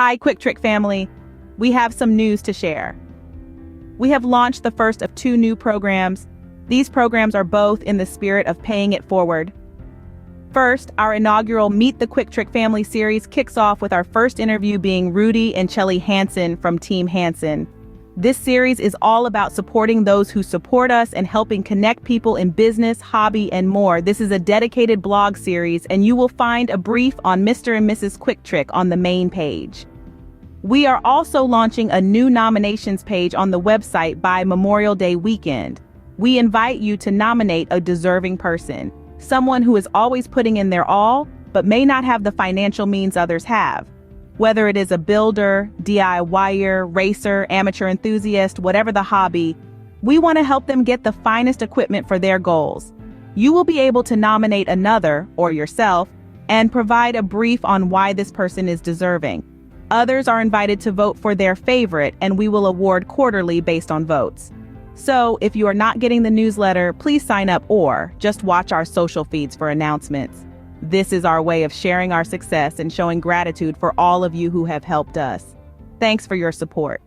Hi, QuickTrick family. We have some news to share. We have launched the first of 2 new programs. These programs are both in the spirit of paying it forward. First, our inaugural Meet the QuickTrick Family series kicks off with our first interview being Rudy and Chelly Hansen from Team Hansen. This series is all about supporting those who support us and helping connect people in business, hobby, and more. This is a dedicated blog series, and you will find a brief on Mr. and Mrs. QuickTrick on the main page. We are also launching a new nominations page on the website by Memorial Day weekend. We invite you to nominate a deserving person, someone who is always putting in their all, but may not have the financial means others have. Whether it is a builder, DIYer, racer, amateur enthusiast, whatever the hobby, we want to help them get the finest equipment for their goals. You will be able to nominate another, or yourself, and provide a brief on why this person is deserving. Others are invited to vote for their favorite, and we will award quarterly based on votes. So, if you are not getting the newsletter, please sign up or just watch our social feeds for announcements. This is our way of sharing our success and showing gratitude for all of you who have helped us. Thanks for your support.